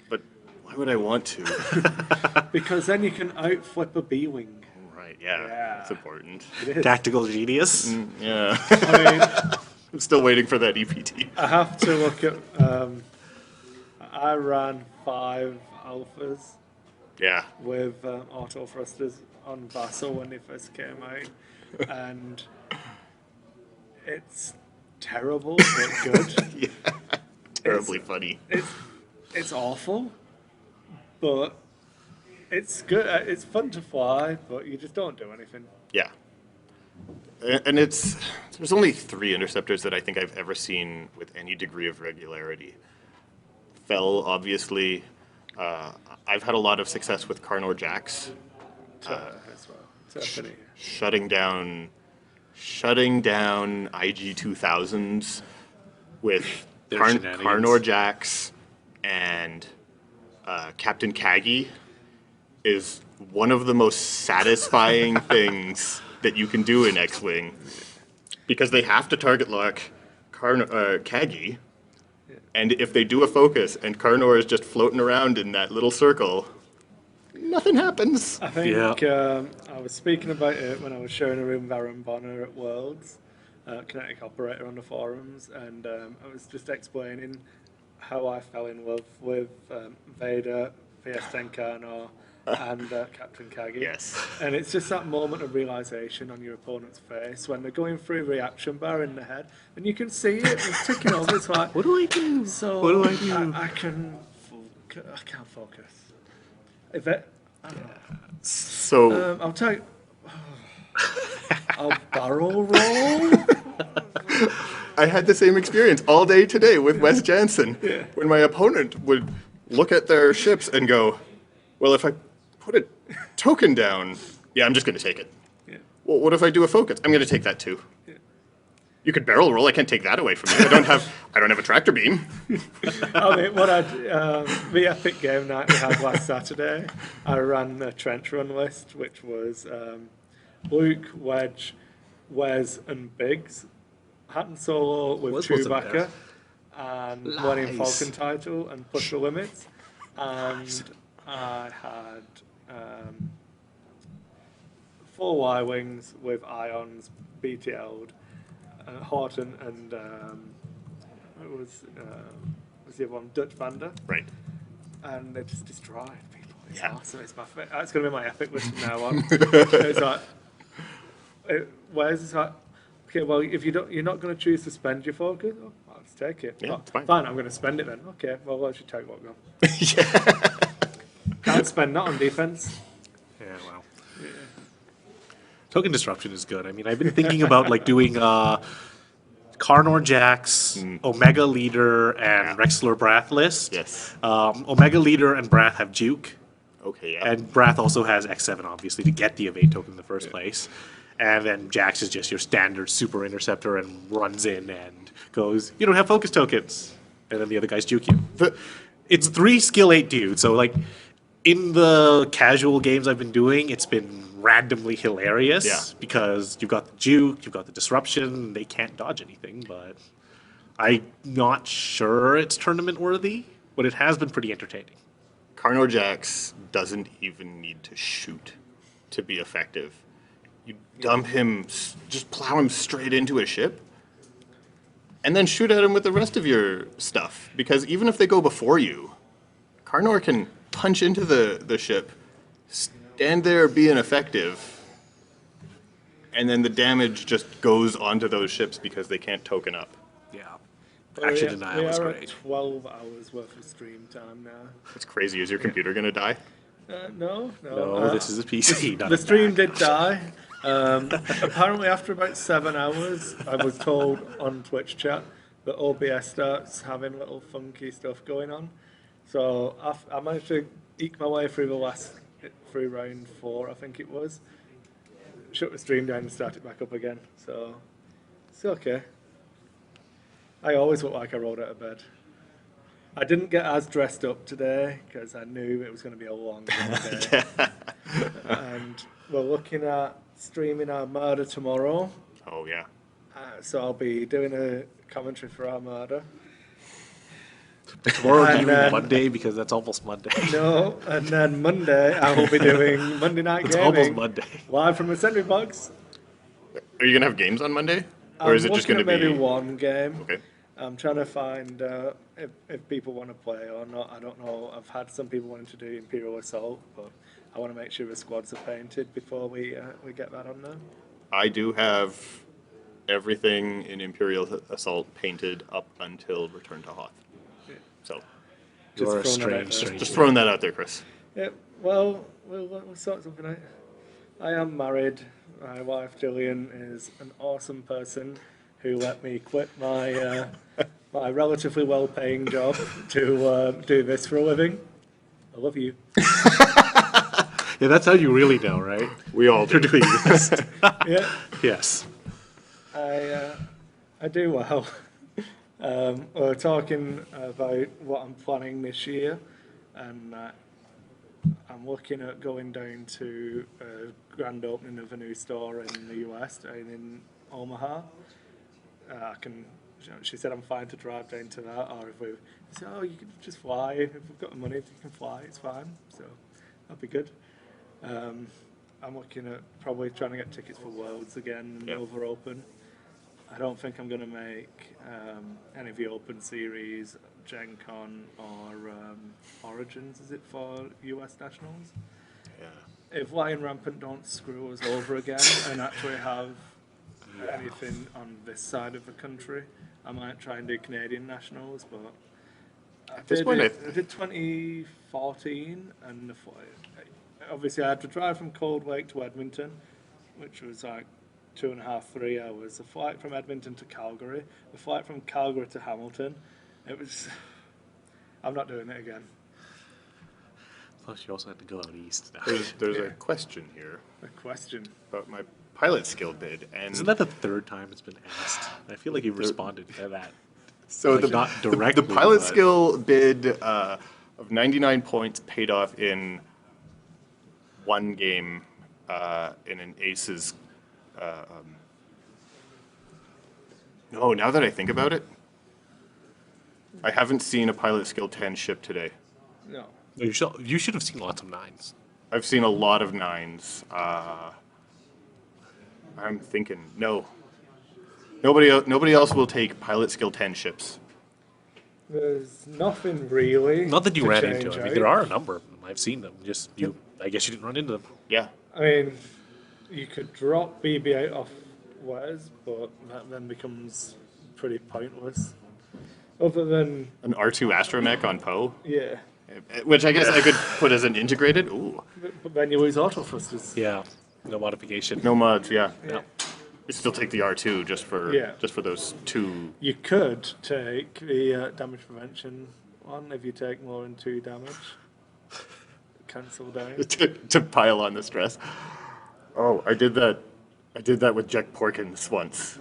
But why would I want to? Because then you can outflip a B-Wing. Right, yeah, that's important. Tactical genius. Yeah. I mean, I'm still waiting for that EPT. I have to look at... I ran 5 alphas with auto thrusters on Vassal when they first came out. And... it's terrible, but good. Terribly funny. It's awful, but it's good. It's fun to fly, but you just don't do anything. Yeah. And there's only 3 interceptors that I think I've ever seen with any degree of regularity. Fel, obviously. I've had a lot of success with Karnor Jax. As well. Shutting down IG 2000s with Karnor Jax and Captain Kagi is one of the most satisfying things that you can do in X-Wing, because they have to target lock Kagi, and if they do a focus and Karnor is just floating around in that little circle, nothing happens. I think I was speaking about it when I was showing a room Baron Bonner at Worlds, Kinetic Operator on the forums, and I was just explaining how I fell in love with Vader, PS10 Karnor, and Captain Kagi. Yes. And it's just that moment of realization on your opponent's face when they're going through reaction bar in the head, and you can see it, it's ticking over. It's like, what do I do? So what do I do? I can't focus. If it, So I'll tell you. I'll barrel roll. I had the same experience all day today with Wes Jansen, when my opponent would look at their ships and go, well, if I put a token down, I'm just going to take it. Yeah. Well, what if I do a focus? I'm going to take that too. Yeah. You could barrel roll. I can't take that away from you. I don't have a tractor beam. I mean, the epic game night we had last Saturday, I ran the trench run list, which was Luke, Wedge, Wes, and Biggs. Han Solo with Chewbacca, and winning Falcon title and push the limits. And I had 4 Y-Wings with Ions, BTL'd, Horton, and it was the other one, Dutch Vander. Right. And they just destroyed people. It's awesome. It's it's going to be my epic list from now on. It's like, where's it's like, okay, well, if you're not going to choose to spend your focus, I'll just take it. Yeah, it's fine. Fine, I'm going to spend it then. Okay, well, why don't you take what go? Can't spend that on defense. Yeah, wow. Yeah. Token disruption is good. I mean, I've been thinking about like doing Karnor Jax, Omega Leader, and Rexler Brath list. Yes. Omega Leader and Brath have Juke. Okay, yeah. And Brath also has X7, obviously, to get the evade token in the first place. And then Jax is just your standard super interceptor and runs in and goes, you don't have focus tokens. And then the other guys juke you. it's 3 skill 8 dudes. So like in the casual games I've been doing, it's been randomly hilarious Yeah. because you've got the juke, you've got the disruption, they can't dodge anything, but I'm not sure it's tournament worthy, but it has been pretty entertaining. Carnor Jax doesn't even need to shoot to be effective. You dump him, just plow him straight into a ship, and then shoot at him with the rest of your stuff. Because even if they go before you, Carnor can punch into the ship, stand there being effective, and then the damage just goes onto those ships because they can't token up. Yeah. We Action are- denial we is are at great. 12 hours worth of stream time now. It's crazy. Is your computer going to die? No. No, this is a PC. Not The a stream Mac. did die. Apparently, after about 7 hours, I was told on Twitch chat that OBS starts having little funky stuff going on. So I managed to eke my way through round 4, I think it was. Shut the stream down and start it back up again. So it's okay. I always look like I rolled out of bed. I didn't get as dressed up today because I knew it was going to be a long day. And we're looking at streaming our murder tomorrow. Oh, yeah. So I'll be doing a commentary for our murder. Tomorrow And being then- Monday because that's almost Monday. No, and then Monday I will be doing Monday Night It's Gaming. almost Monday. Live from the Sentry Box. Are you going to have games on Monday? Or is it just going to maybe be... one game? Okay. I'm trying to find if people want to play or not. I don't know. I've had some people wanting to do Imperial Assault, but I want to make sure the squads are painted before we get that on there. I do have everything in Imperial Assault painted up until Return to Hoth. So, You're a throwing that out strange, there. strange. just throwing that out there, Chris. Yeah, well, we'll sort something out. I am married. My wife Gillian is an awesome person who let me quit my my relatively well-paying job to do this for a living. I love you. Yeah, that's how you really know, right? We all do. You're doing this. Yeah, Yes. I do well. We're talking about what I'm planning this year, and I'm looking at going down to a grand opening of a new store in the US, down in Omaha. She said I'm fine to drive down to that, or if we said, oh, you can just fly. If we've got the money, if you can fly, it's fine. So that'd be good. I'm looking at probably trying to get tickets for Worlds again and Yep. Nova Open. I don't think I'm going to make any of the Open Series, Gen Con, or Origins, is it, for US Nationals? Yeah. If Lion Rampant don't screw us over again and actually have anything on this side of the country, I might try and do Canadian Nationals, but I this did, point, I did 2014, and obviously I had to drive from Cold Lake to Edmonton, which was like 2.5, 3 hours. A flight from Edmonton to Calgary, a flight from Calgary to Hamilton. It was. I'm not doing it again. Plus, you also had to go out east. There's a question here A question. about my pilot skill bid, and Isn't that the third time it's been asked? I feel like you've responded to that. so like, not the directly, pilot but- skill bid of 99 points paid off in one game in an Aces. No, now that I think about it, I haven't seen a pilot skill 10 ship today. No. No, you should have seen lots of 9s. I've seen a lot of 9s. I'm thinking, no. Nobody else will take pilot skill 10 ships. There's nothing really. Not that you to ran change into. I mean, out. there are a number of them. I've seen them. Just you. I guess you didn't run into them. Yeah. I mean, you could drop BB-8 off Wes, but that then becomes pretty pointless. Other than, An R2 astromech on Poe, yeah, which I guess I could put as an integrated. Ooh. but then you lose auto thrusters. Yeah. No modification. No mods, yeah. Yeah. You still take the R2 just for Yeah. those two. You could take the damage prevention one if you take more than 2 damage. Cancel down. to pile on the stress. Oh, I did that. I did that with Jack Porkins once.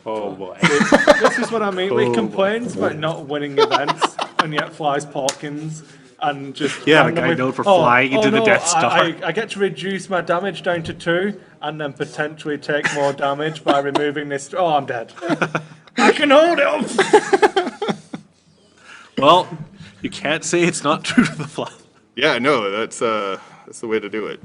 Oh boy. This is what I mean. We Oh, complains about not winning events. and yet flies Porkins. And just Yeah, the guy randomly- known for flying into the no, Death Star. I get to reduce my damage down to 2 and then potentially take more damage by removing this. Oh, I'm dead. I can hold it up. Well, you can't say it's not true to the fly. Yeah, no, that's the way to do it.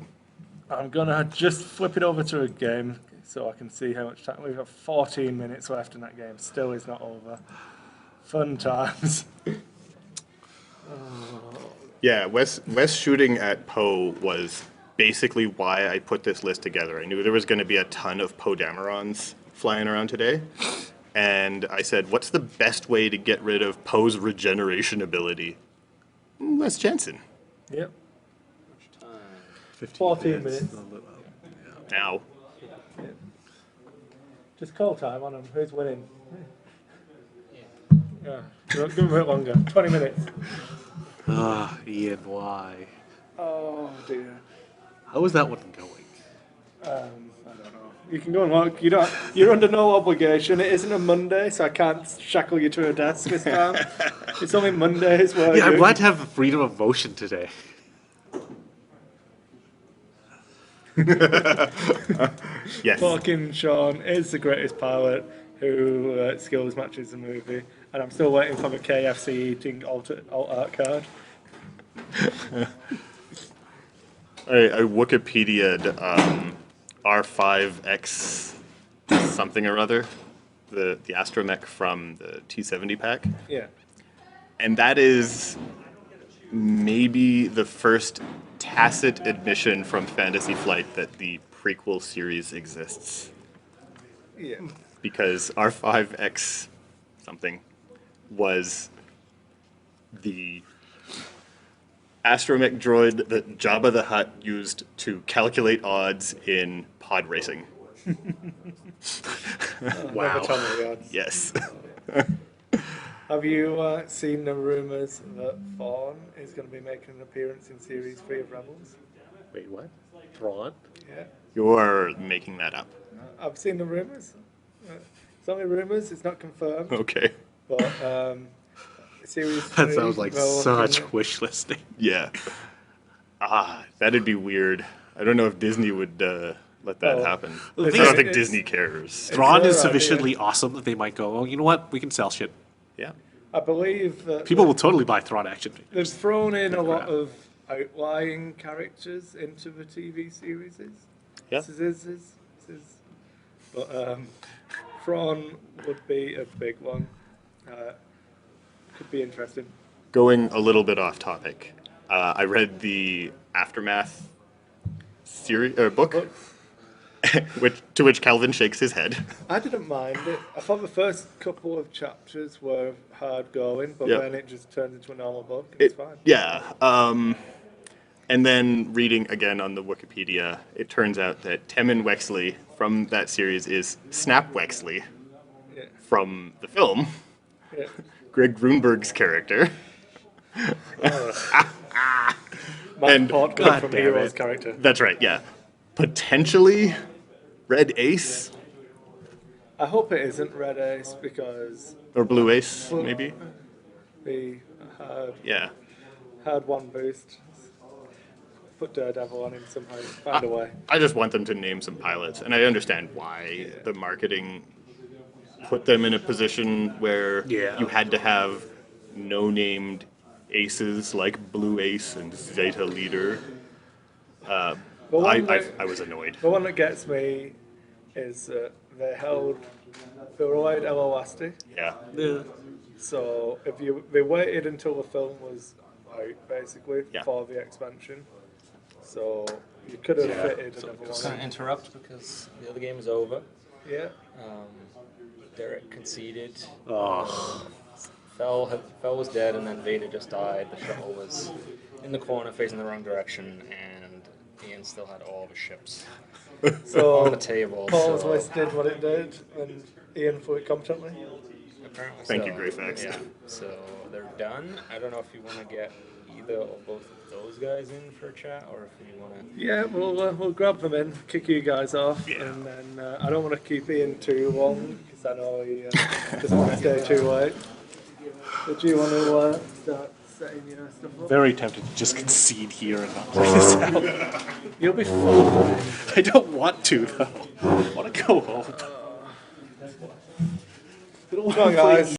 I'm gonna just flip it over to a game so I can see how much time. We've got 14 minutes left in that game. Still is not over. Fun times. Yeah, Wes shooting at Poe was basically why I put this list together. I knew there was going to be a ton of Poe Damerons flying around today. And I said, what's the best way to get rid of Poe's regeneration ability? Wes Jensen. Yep. 15 14 minutes. Now. Just call time on him. Who's winning? Yeah. Give him a bit longer. 20 minutes. Ah, Ian, why? Oh dear. How is that one going? I don't know. You can go and walk. You're under no obligation. It isn't a Monday, so I can't shackle you to a desk this time. It's only Mondays where Yeah, I'm glad to have the freedom of motion today. Yes. Fucking Sean is the greatest pilot who skills matches the movie, and I'm still waiting for the KFC eating alt art card. I Wikipedia'd R5X something or other, the astromech from the T-70 pack. Yeah. And that is maybe the first tacit admission from Fantasy Flight that the prequel series exists. Yeah. Because R5X something was the astromech droid that Jabba the Hutt used to calculate odds in pod racing. Never tell me the odds. Yes. Have you seen the rumours that Thrawn is going to be making an appearance in Series 3 of Rebels? Wait, what? Thrawn? Yeah. You're making that up. I've seen the rumours. It's only rumours, it's not confirmed. Okay. But Series 3... That sounds like such wish listing. Yeah. That'd be weird. I don't know if Disney would let that Oh. happen. The I thing don't is, think it's- Disney cares. Thrawn their is idea. sufficiently awesome that they might go, oh, you know what? We can sell shit. Yeah. I believe that People will totally buy Thrawn action figures. they've thrown in a lot crap. of outlying characters into the TV series. Yeah. This is. But Thrawn would be a big one. Could be interesting. Going a little bit off topic, I read the Aftermath series book, to which Calvin shakes his head. I didn't mind it. I thought the first couple of chapters were hard going, but Yeah. then it just turned into a normal book. It's fine. Yeah. And then reading again on the Wikipedia, it turns out that Temmin Wexley from that series is Snap Wexley Yeah. from the film, Yeah. Greg Grunberg's character. Matt And- Portman God from damn Hero's it. character. That's right, yeah. Potentially Red Ace I hope it isn't Red Ace because or Blue Ace, maybe. the Yeah. had one boost. Put Daredevil on him somehow. Find a way. I just want them to name some pilots, and I understand why the marketing put them in a position where Yeah. you had to have no-named aces like Blue Ace and Zeta Leader. The one that- I was annoyed. The one that gets me is that they relied Elasty. Yeah. So they waited until the film was out, basically, Yeah. for the expansion. So you could have fitted another Just going one. to interrupt because the other game is over. Yeah. Derek conceded. Oh, Fell was dead, and then Vader just died. The shuttle was in the corner, facing the wrong direction, and Ian still had all the ships So on the table. Paul's so listed what it did, and Ian flew it competently. apparently Thank so. you, Greyfax. Yeah, so they're done. I don't know if you want to get either or both of those guys in for a chat, or if you want to. Yeah, we'll grab them in, kick you guys off, and then I don't want to keep Ian too long because I know he doesn't want to stay too late. Would you want to start setting your stuff up? Very tempted to just concede here and not play this out. You'll be fine. I don't want to though. I want to go home. I don't want Come on, to play guys.